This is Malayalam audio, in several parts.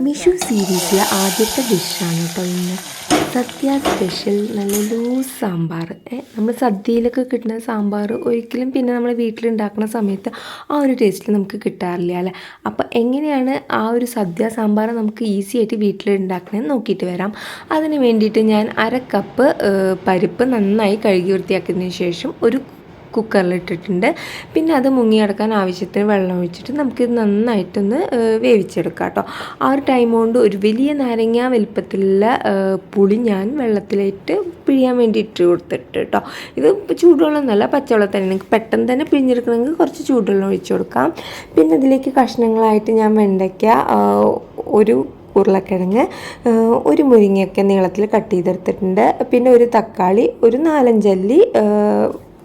മിഷു സീരീസിലെ ആദ്യത്തെ ഡിഷാണ് കേട്ടോ ഇന്ന്. സദ്യ സ്പെഷ്യൽ നല്ല ലൂസ് സാമ്പാർ. നമ്മൾ സദ്യയിലൊക്കെ കിട്ടുന്ന സാമ്പാർ ഒരിക്കലും പിന്നെ നമ്മൾ വീട്ടിലുണ്ടാക്കുന്ന സമയത്ത് ആ ഒരു ടേസ്റ്റിൽ നമുക്ക് കിട്ടാറില്ല അല്ലേ. അപ്പോൾ എങ്ങനെയാണ് ആ ഒരു സദ്യ സാമ്പാർ നമുക്ക് ഈസി ആയിട്ട് വീട്ടിലുണ്ടാക്കണമെന്ന് നോക്കിയിട്ട് വരാം. അതിന് വേണ്ടിയിട്ട് ഞാൻ 1/2 കപ്പ് പരിപ്പ് നന്നായി കഴുകി വൃത്തിയാക്കിയതിന് ശേഷം ഒരു കുക്കറിലിട്ടിട്ടുണ്ട്. പിന്നെ അത് മുങ്ങിയടക്കാൻ ആവശ്യത്തിന് വെള്ളം ഒഴിച്ചിട്ട് നമുക്കിത് നന്നായിട്ടൊന്ന് വേവിച്ചെടുക്കാം കേട്ടോ. ആ ഒരു ടൈം കൊണ്ട് ഒരു വലിയ നാരങ്ങ വലുപ്പത്തിലുള്ള പുളി ഞാൻ വെള്ളത്തിലിട്ട് പിഴിയാൻ വേണ്ടി ഇട്ട് കൊടുത്തിട്ട് കേട്ടോ. ഇത് ചൂടുവെള്ളം എന്നല്ല, പച്ചവെള്ളം തന്നെ. നിങ്ങൾക്ക് പെട്ടെന്ന് തന്നെ പിഴിഞ്ഞെടുക്കണമെങ്കിൽ കുറച്ച് ചൂടുവെള്ളം ഒഴിച്ചു കൊടുക്കാം. പിന്നെ ഇതിലേക്ക് കഷ്ണങ്ങളായിട്ട് ഞാൻ വെണ്ടയ്ക്ക, ഒരു ഉരുളക്കിഴങ്ങ്, ഒരു മുരിങ്ങയൊക്കെ നീളത്തിൽ കട്ട് ചെയ്തെടുത്തിട്ടുണ്ട്. പിന്നെ ഒരു തക്കാളി, ഒരു 4-5 അല്ലി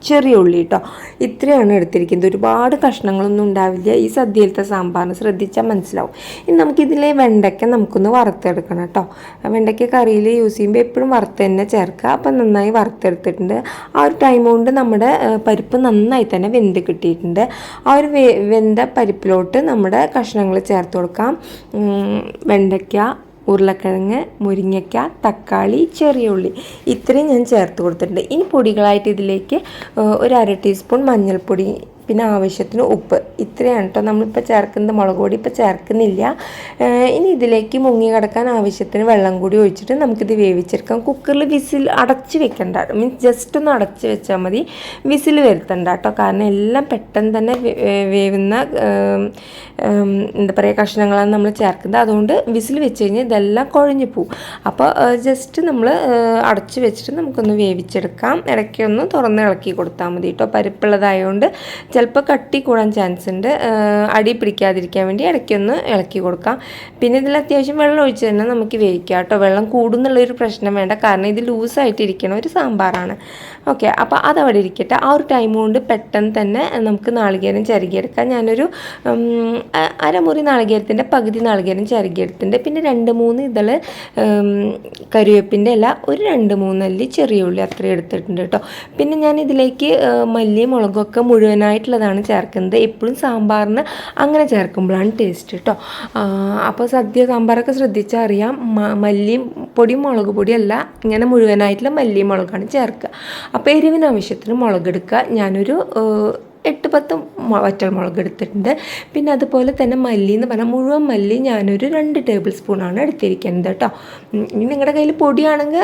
ചെറിയ ഉള്ളി കേട്ടോ. ഇത്രയാണ് എടുത്തിരിക്കുന്നത്. ഒരുപാട് കഷ്ണങ്ങളൊന്നും ഉണ്ടാവില്ല ഈ സദ്യയിലത്തെ സാമ്പാറിന്, ശ്രദ്ധിച്ചാൽ മനസ്സിലാവും. ഇനി നമുക്കിതിലെ വെണ്ടയ്ക്ക നമുക്കൊന്ന് വറുത്തെടുക്കണം കേട്ടോ. വെണ്ടയ്ക്ക കറിയിൽ യൂസ് ചെയ്യുമ്പോൾ എപ്പോഴും വറുത്ത് തന്നെ ചേർക്കുക. അപ്പം നന്നായി വറുത്തെടുത്തിട്ടുണ്ട്. ആ ഒരു ടൈം കൊണ്ട് നമ്മുടെ പരിപ്പ് നന്നായി തന്നെ വെന്ത് കിട്ടിയിട്ടുണ്ട്. ആ ഒരു വെന്ത പരിപ്പിലോട്ട് നമ്മുടെ കഷ്ണങ്ങൾ ചേർത്ത് കൊടുക്കാം. വെണ്ടയ്ക്ക, ഉരുളക്കിഴങ്ങ്, മുരിങ്ങയ്ക്ക, തക്കാളി, ചെറിയ ഉള്ളി, ഇത്രയും ഞാൻ ചേർത്ത് കൊടുത്തിട്ടുണ്ട്. ഇനി പൊടികളായിട്ട് ഇതിലേക്ക് ഒരു 1/2 ടീസ്പൂൺ മഞ്ഞൾപ്പൊടി, പിന്നെ ആവശ്യത്തിന് ഉപ്പ്, ഇത്രയാണ് കേട്ടോ നമ്മളിപ്പോൾ ചേർക്കുന്നത്. മുളക് പൊടി ഇപ്പോൾ ചേർക്കുന്നില്ല. ഇനി ഇതിലേക്ക് മുങ്ങി കിടക്കാൻ ആവശ്യത്തിന് വെള്ളം കൂടി ഒഴിച്ചിട്ട് നമുക്കിത് വേവിച്ചെടുക്കാം. കുക്കറിൽ വിസിൽ അടച്ച് വെക്കണ്ട, മീൻസ് ജസ്റ്റ് ഒന്ന് അടച്ച് വെച്ചാൽ മതി, വിസിൽ വരുത്തണ്ട കേട്ടോ. കാരണം എല്ലാം പെട്ടെന്ന് തന്നെ വേവുന്ന എന്താ പറയുക കഷ്ണങ്ങളാണ് നമ്മൾ ചേർക്കുന്നത്. അതുകൊണ്ട് വിസിൽ വെച്ച് കഴിഞ്ഞാൽ ഇതെല്ലാം കുഴഞ്ഞു പോവും. അപ്പോൾ ജസ്റ്റ് നമ്മൾ അടച്ച് വെച്ചിട്ട് നമുക്കൊന്ന് വേവിച്ചെടുക്കാം. ഇടയ്ക്കൊന്ന് തുറന്ന് ഇളക്കി കൊടുത്താൽ മതി കേട്ടോ. പരിപ്പുള്ളതായതുകൊണ്ട് ചിലപ്പോൾ കട്ടി കൂടാൻ ചാൻസ് ഉണ്ട്. അടി പിടിക്കാതിരിക്കാൻ വേണ്ടി ഇടയ്ക്കൊന്ന് ഇളക്കി കൊടുക്കാം. പിന്നെ ഇതിൽ അത്യാവശ്യം വെള്ളം ഒഴിച്ച് തന്നെ നമുക്ക് വേവിക്കാം കേട്ടോ. വെള്ളം കൂടുന്നുള്ളൊരു പ്രശ്നം വേണ്ട, കാരണം ഇത് ലൂസായിട്ടിരിക്കണ ഒരു സാമ്പാറാണ്. ഓക്കെ, അപ്പോൾ അതവിടെ ഇരിക്കട്ടെ. ആ ഒരു ടൈം കൊണ്ട് പെട്ടെന്ന് തന്നെ നമുക്ക് നാളികേരം ചിരകിയെടുക്കാം. ഞാനൊരു അരമുറി നാളികേരത്തിൻ്റെ പകുതി നാളികേരം ചിരകിയെടുത്തിട്ടുണ്ട്. പിന്നെ 2-3 ഇതൾ കറിവേപ്പിൻ്റെ ഇല, ഒരു 2-3 അല്ലി ചെറിയ ഉള്ളി, അത്രയും എടുത്തിട്ടുണ്ട് കേട്ടോ. പിന്നെ ഞാൻ ഇതിലേക്ക് മല്ലി, മുളകൊക്കെ മുഴുവനായിട്ടുള്ളതാണ് ചേർക്കുന്നത്. എപ്പോഴും സാമ്പാറിന് അങ്ങനെ ചേർക്കുമ്പോഴാണ് ടേസ്റ്റ് കേട്ടോ. അപ്പോൾ സദ്യ സാമ്പാറൊക്കെ ശ്രദ്ധിച്ചാൽ അറിയാം, മല്ലി പൊടിയും മുളക് പൊടിയല്ല, ഇങ്ങനെ മുഴുവനായിട്ടുള്ള മല്ലി മുളകാണ് ചേർക്കുക. അപ്പോൾ എരിവിന് ആവശ്യത്തിന് മുളകെടുക്കുക. ഞാനൊരു 8-10 വറ്റൽമുളക് എടുത്തിട്ടുണ്ട്. പിന്നെ അതുപോലെ തന്നെ മല്ലി എന്ന് പറഞ്ഞാൽ മുഴുവൻ മല്ലി ഞാനൊരു 2 ടേബിൾ സ്പൂണാണ് എടുത്തിരിക്കുന്നത് കേട്ടോ. ഇനി നിങ്ങളുടെ കയ്യിൽ പൊടിയാണെങ്കിൽ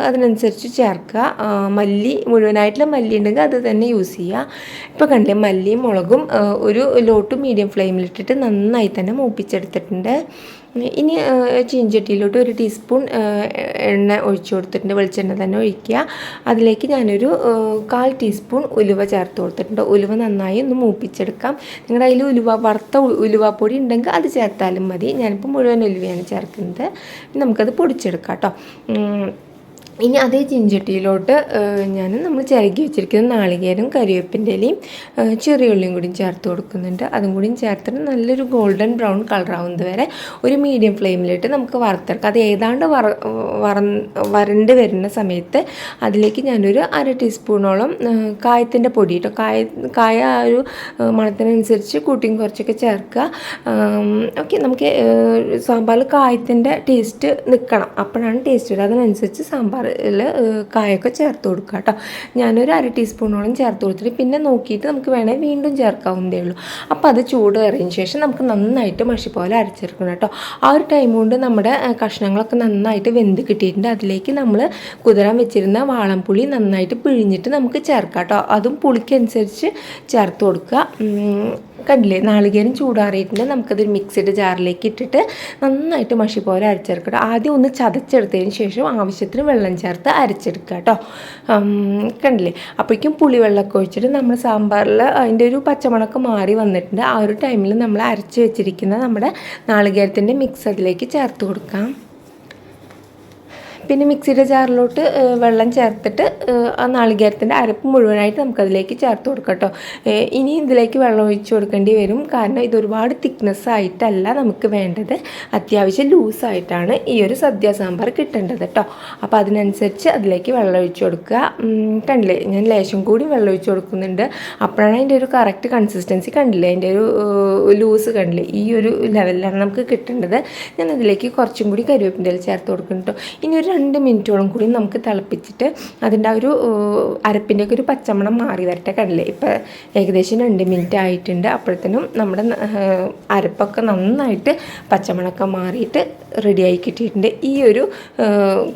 അതിനനുസരിച്ച് ചേർക്കുക. മല്ലി മുഴുവനായിട്ടുള്ള മല്ലി ഉണ്ടെങ്കിൽ അത് തന്നെ യൂസ് ചെയ്യുക. ഇപ്പോൾ കണ്ടില്ലേ, മല്ലിയും മുളകും ഒരു ലോ ടു മീഡിയം ഫ്ലെയിമിലിട്ടിട്ട് നന്നായി തന്നെ മൂപ്പിച്ചെടുത്തിട്ടുണ്ട്. ഇനി ചീഞ്ചട്ടിയിലോട്ട് 1 ടീസ്പൂൺ എണ്ണ ഒഴിച്ചു കൊടുത്തിട്ടുണ്ട്. വെളിച്ചെണ്ണ തന്നെ ഒഴിക്കുക. അതിലേക്ക് ഞാനൊരു 1/4 ടീസ്പൂൺ ഉലുവ ചേർത്ത് കൊടുത്തിട്ടുണ്ട്. ഉലുവ നന്നായി ഒന്ന് മൂപ്പിച്ചെടുക്കാം. നിങ്ങളുടെ അതിൽ വറുത്ത ഉലുവാപ്പൊടി ഉണ്ടെങ്കിൽ അത് ചേർത്താലും മതി. ഞാനിപ്പോൾ മുഴുവൻ ഉലുവയാണ് ചേർക്കുന്നത്. നമുക്കത് പൊടിച്ചെടുക്കാം കേട്ടോ. ഇനി അതേ ചീഞ്ചട്ടിയിലോട്ട് നമ്മൾ ചിരകി വെച്ചിരിക്കുന്ന നാളികേരം, കരിവേപ്പിൻ്റെ ഇലയും ചെറിയ ഉള്ളിയും കൂടി ചേർത്ത് കൊടുക്കുന്നുണ്ട്. അതും കൂടി ചേർത്തിട്ട് നല്ലൊരു ഗോൾഡൻ ബ്രൗൺ കളറാവുന്നത് വരെ ഒരു മീഡിയം ഫ്ലെയിമിലിട്ട് നമുക്ക് വറുത്തെടുക്കാം. അത് ഏതാണ്ട് വരണ്ട് വരുന്ന സമയത്ത് അതിലേക്ക് ഞാനൊരു 1/2 ടീസ്പൂണോളം കായത്തിൻ്റെ പൊടി കേട്ടോ. കായ ആ ഒരു മണത്തിനനുസരിച്ച് കൂട്ടിയും കുറച്ചൊക്കെ ചേർക്കുക. ഓക്കെ, നമുക്ക് സാമ്പാറിൽ കായത്തിൻ്റെ ടേസ്റ്റ് നിൽക്കണം, അപ്പോഴാണ് ടേസ്റ്റ് വരിക. അതിനനുസരിച്ച് സാമ്പാർ കായൊക്കെ ചേർത്ത് കൊടുക്കുക കേട്ടോ. ഞാനൊരു 1/2 ടീസ്പൂണോളം ചേർത്ത് കൊടുത്തിട്ട് പിന്നെ നോക്കിയിട്ട് നമുക്ക് വേണമെങ്കിൽ വീണ്ടും ചേർക്കാവുന്നതേ ഉള്ളൂ. അപ്പോൾ അത് ചൂട് കയറിയതിന് ശേഷം നമുക്ക് നന്നായിട്ട് മഷി പോലെ അരച്ചെടുക്കണം കേട്ടോ. ആ ഒരു ടൈം കൊണ്ട് നമ്മുടെ കഷ്ണങ്ങളൊക്കെ നന്നായിട്ട് വെന്ത് കിട്ടിയിട്ടുണ്ട്. അതിലേക്ക് നമ്മൾ കുതിരാൻ വെച്ചിരുന്ന വാളംപുളി നന്നായിട്ട് പിഴിഞ്ഞിട്ട് നമുക്ക് ചേർക്കാം കേട്ടോ. അതും പുളിക്കനുസരിച്ച് ചേർത്ത് കൊടുക്കുക. കണ്ടില്ലേ, നാളികേരം ചൂടാറിയിട്ടുണ്ട്. നമുക്കതൊരു മിക്സിയുടെ ജാറിലേക്ക് ഇട്ടിട്ട് നന്നായിട്ട് മഷി പോലെ അരച്ചെടുക്കുക. ആദ്യം ഒന്ന് ചതച്ചെടുത്തതിന് ശേഷം ആവശ്യത്തിന് വെള്ളം ചേർത്ത് അരച്ചെടുക്കുക കേട്ടോ. കണ്ടില്ലേ, അപ്പോഴേക്കും പുളിവെള്ളമൊക്കെ ഒഴിച്ചിട്ട് നമ്മൾ സാമ്പാറിൽ അതിൻ്റെ ഒരു പച്ചമണമൊക്കെ മാറി വന്നിട്ടുണ്ട്. ആ ഒരു ടൈമിൽ നമ്മൾ അരച്ച് വെച്ചിരിക്കുന്ന നമ്മുടെ നാളികേരത്തിൻ്റെ മിക്സ് അതിലേക്ക് ചേർത്ത് കൊടുക്കാം. പിന്നെ മിക്സിയുടെ ജാറിലോട്ട് വെള്ളം ചേർത്തിട്ട് ആ നാളികേരത്തിൻ്റെ അരപ്പ് മുഴുവനായിട്ട് നമുക്കതിലേക്ക് ചേർത്ത് കൊടുക്കാം കേട്ടോ. ഇനി ഇതിലേക്ക് വെള്ളം ഒഴിച്ച് കൊടുക്കേണ്ടി വരും, കാരണം ഇതൊരുപാട് തിക്നെസ് ആയിട്ടല്ല നമുക്ക് വേണ്ടത്, അത്യാവശ്യം ലൂസായിട്ടാണ് ഈ ഒരു സദ്യ സാമ്പാർ കിട്ടേണ്ടത് കേട്ടോ. അപ്പോൾ അതിനനുസരിച്ച് അതിലേക്ക് വെള്ളം ഒഴിച്ച് കൊടുക്കുക. കണ്ടില്ലേ, ഞാൻ ലേശം കൂടി വെള്ളം ഒഴിച്ച് കൊടുക്കുന്നുണ്ട്. അപ്പോഴാണ് അതിൻ്റെ ഒരു കറക്റ്റ് കൺസിസ്റ്റൻസി കണ്ടില്ലേ, അതിൻ്റെ ഒരു ലൂസ് കണ്ടില്ലേ, ഈ ഒരു ലെവലിലാണ് നമുക്ക് കിട്ടേണ്ടത്. ഞാൻ അതിലേക്ക് കുറച്ചും കൂടി കരിവേപ്പിൻ്റെ ഇല ചേർത്ത് കൊടുക്കുന്നു കേട്ടോ. ഇനി ഒരു 2 മിനിറ്റോളം കൂടി നമുക്ക് തിളപ്പിച്ചിട്ട് അതിൻ്റെ ആ ഒരു അരപ്പിൻ്റെയൊക്കെ ഒരു പച്ചമണം മാറി വരട്ടെ. കണ്ടില്ലേ, ഇപ്പോൾ ഏകദേശം 2 മിനിറ്റ് ആയിട്ടുണ്ട്. അപ്പോഴത്തേനും നമ്മുടെ അരപ്പൊക്കെ നന്നായിട്ട് പച്ചമണമൊക്കെ മാറിയിട്ട് റെഡിയായി കിട്ടിയിട്ടുണ്ട്. ഈ ഒരു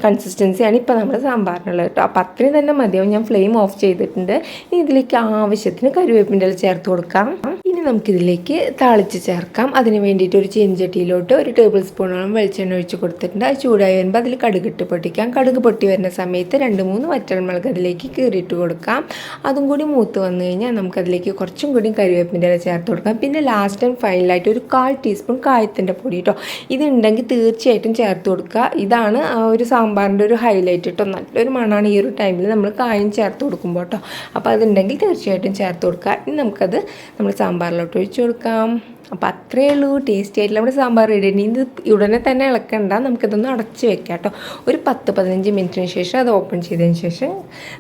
കൺസിസ്റ്റൻസിയാണ് ഇപ്പോൾ നമ്മുടെ സാമ്പാറിനുള്ളത് കേട്ടോ. അപ്പോൾ അത്രയും തന്നെ മതിയാവും. ഞാൻ ഫ്ലെയിം ഓഫ് ചെയ്തിട്ടുണ്ട്. ഇനി ഇതിലേക്ക് ആവശ്യത്തിന് കരിവേപ്പിൻ്റെ ഇല ചേർത്ത് കൊടുക്കാം. ഇനി നമുക്കിതിലേക്ക് താളിച്ച് ചേർക്കാം. അതിന് വേണ്ടിയിട്ട് ഒരു ചീനച്ചട്ടിയിലോട്ട് 1 ടേബിൾ സ്പൂണോളം വെളിച്ചെണ്ണ ഒഴിച്ച് കൊടുത്തിട്ടുണ്ട്. അത് ചൂടായി വരുമ്പോൾ അതിൽ കടുകിട്ട് പൊട്ടിക്കാം. കടുക് പൊട്ടി വരുന്ന സമയത്ത് 2-3 വറ്റൽമുളക് അതിലേക്ക് കീറിയിട്ട് കൊടുക്കാം. അതും കൂടി മൂത്ത് വന്നു കഴിഞ്ഞാൽ നമുക്കതിലേക്ക് കുറച്ചും കൂടി കരിവേപ്പിൻ്റെ ഇല ചേർത്ത് കൊടുക്കാം. പിന്നെ ലാസ്റ്റ് ആൻഡ് ഫൈനലായിട്ട് ഒരു 1/4 ടീസ്പൂൺ കായത്തിൻ്റെ പൊടി കേട്ടോ. ഇതുണ്ടെങ്കിൽ തീർച്ചയായിട്ടും ചേർത്ത് കൊടുക്കുക. ഇതാണ് ആ ഒരു സാമ്പാറിൻ്റെ ഒരു ഹൈലൈറ്റ് കേട്ടോ. നല്ലൊരു മണമാണ് ഈ ഒരു ടൈമിൽ നമ്മൾ കായം ചേർത്ത് കൊടുക്കുമ്പോൾ കേട്ടോ. അപ്പോൾ അതുണ്ടെങ്കിൽ തീർച്ചയായിട്ടും ചേർത്ത് കൊടുക്കുക. ഇനി നമുക്കത് നമ്മൾ സാമ്പാറിലോട്ട് ഒഴിച്ച് കൊടുക്കാം. അപ്പോൾ അത്രയേ ഉള്ളൂ, ടേസ്റ്റി ആയിട്ടുള്ള നമ്മുടെ സാമ്പാർ റെഡി. ഇനി ഇത് ഉടനെ തന്നെ ഇളക്കണ്ട, നമുക്കിതൊന്ന് അടച്ച് വെക്കാം കേട്ടോ. ഒരു 10-15 മിനിറ്റിന് ശേഷം അത് ഓപ്പൺ ചെയ്തതിന് ശേഷം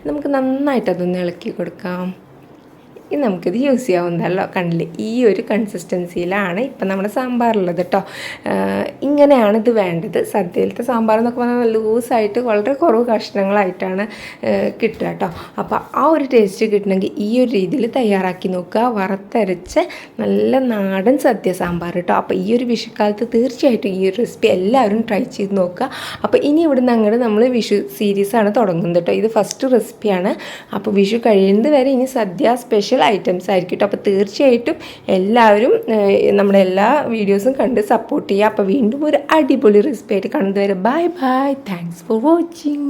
നമുക്ക് നന്നായിട്ട് അതൊന്ന് ഇളക്കി കൊടുക്കാം. ഇനി നമുക്കിത് യൂസ് ചെയ്യാവുന്നതല്ലോ. കണ്ടില്ലേ, ഈ ഒരു കൺസിസ്റ്റൻസിയിലാണ് ഇപ്പം നമ്മുടെ സാമ്പാറുള്ളത് കേട്ടോ. ഇങ്ങനെയാണ് ഇത് വേണ്ടത്. സദ്യയിലത്തെ സാമ്പാർ എന്നൊക്കെ പറഞ്ഞാൽ ലൂസായിട്ട് വളരെ കുറവ് കഷ്ണങ്ങളായിട്ടാണ് കിട്ടുക കേട്ടോ. അപ്പോൾ ആ ഒരു ടേസ്റ്റ് കിട്ടണമെങ്കിൽ ഈ ഒരു രീതിയിൽ തയ്യാറാക്കി നോക്കുക. വറുത്തരച്ച് നല്ല നാടൻ സദ്യ സാമ്പാർ കേട്ടോ. അപ്പോൾ ഈ ഒരു വിഷുക്കാലത്ത് തീർച്ചയായിട്ടും ഈ ഒരു റെസിപ്പി എല്ലാവരും ട്രൈ ചെയ്ത് നോക്കുക. അപ്പോൾ ഇനി ഇവിടുന്ന് അങ്ങോട്ട് നമ്മൾ വിഷു സീരീസാണ് തുടങ്ങുന്നത് കേട്ടോ. ഇത് ഫസ്റ്റ് റെസിപ്പിയാണ്. അപ്പോൾ വിഷു കഴിയുന്നത് വരെ ഇനി സദ്യ സ്പെഷ്യൽ ഐറ്റംസ് ആയിരിക്കും കേട്ടോ. അപ്പോൾ തീർച്ചയായിട്ടും എല്ലാവരും നമ്മുടെ എല്ലാ വീഡിയോസും കണ്ട് സപ്പോർട്ട് ചെയ്യുക. അപ്പോൾ വീണ്ടും ഒരു അടിപൊളി റെസിപ്പി ആയിട്ട് കാണുന്നത് വരെ bye bye. Thanks for watching.